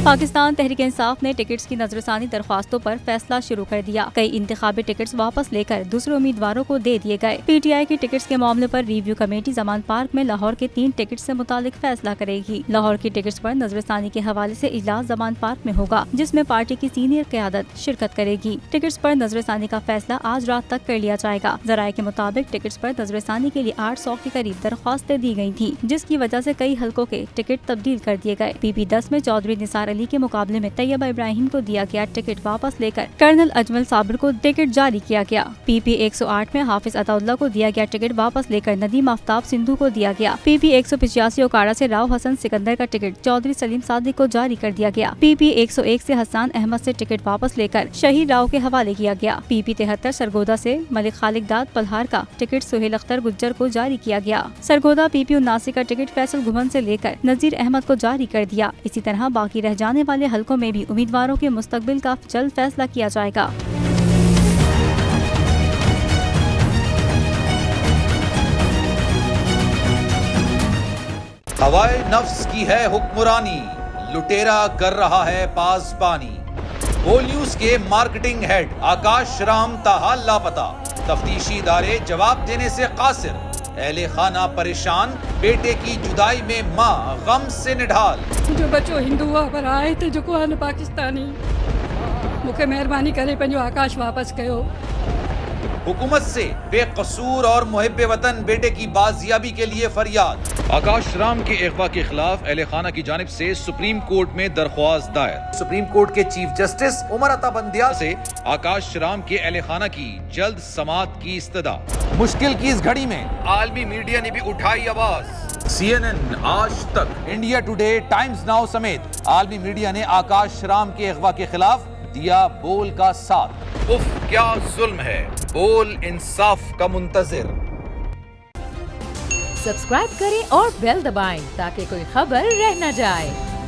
पाकिस्तान तहरीक इंसाफ ने टिकट्स की नजरसानी दरख्वास्तों पर फैसला शुरू कर दिया। कई इंतखाबी टिकट्स वापस लेकर दूसरे उम्मीदवारों को दे दिए गए। PTI की टिकट्स के मामले पर रिव्यू कमेटी जमान पार्क में लाहौर के 3 टिकट्स से मुतालिक फैसला करेगी। लाहौर की टिकट्स पर नजरसानी के हवाले से इजलास जमान पार्क में होगा, जिसमें पार्टी की सीनियर क़यादत शिरकत करेगी। टिकट्स पर नजरसानी का फैसला आज रात तक कर लिया जाएगा। जराये के मुताबिक टिकट्स पर नजरसानी के लिए 800 के करीब दरख्वास्तें दी गयी थी, जिसकी वजह से कई हलकों के टिकट तब्दील कर दिए गए। PP10 में चौधरी निसार अली के मुकाबले में तैयबा इब्राहिम को दिया गया टिकट वापस लेकर कर्नल अजमल साबिर को टिकट जारी किया गया। PP 108 में हाफिज अताउल्लाह को दिया गया टिकट वापस लेकर नदीम आफ्ताब सिंधु को दिया गया। PP 185 ओकाड़ा से राव हसन सिकंदर का टिकट चौधरी सलीम सादिक को जारी कर दिया गया। PP 101 से हसन अहमद से टिकट वापस लेकर शहीद राव के हवाले किया गया। PP 73 सरगोदा से मलिक खालिक दाद पल्हार का टिकट सुहेल अख्तर गुज्जर को जारी किया गया। सरगोदा PP 79 का टिकट फैसल घुमन से लेकर नजीर अहमद को जारी कर दिया। इसी तरह बाकी रह जाने वाले हलकों में भी उम्मीदवारों के मुस्तकबिल का जल्द फैसला किया जाएगा। हवाए नफ्स की है हुक्मरानी, लुटेरा कर रहा है पासबानी। बोल न्यूज के मार्केटिंग हेड आकाश राम ताहा लापता, तफ्तीशी इदारे जवाब देने से कासिर। अहले खाना परेशान, बेटे की जुदाई में माँ गम से निढाल। जो बच्चो हिंदू हुआ पर आए थे जो को पाकिस्तानी, मुझे मेहरबानी करे पंहिंजो आकाश वापस कयो। हुकूमत से बेकसूर और मुहिब्बे वतन बेटे की बाजियाबी के लिए फरियाद। आकाश राम के अगवा के खिलाफ अहले खाना की जानिब से सुप्रीम कोर्ट में दरख्वास्त दायर। सुप्रीम कोर्ट के चीफ जस्टिस उमर अता बंदियाल से आकाश राम के अहले खाना की जल्द समाअत की इस्तदा। मुश्किल की इस घड़ी में आलमी मीडिया ने भी उठाई आवाज। CNN, आज तक, इंडिया टुडे, टाइम्स नाउ समेत आलमी मीडिया ने आकाश राम के अगवा के खिलाफ दिया बोल का साथ। उफ क्या जुल्म है, बोल इंसाफ का मुंतजिर। सब्सक्राइब करें और बेल दबाएं ताकि कोई खबर रह न जाए।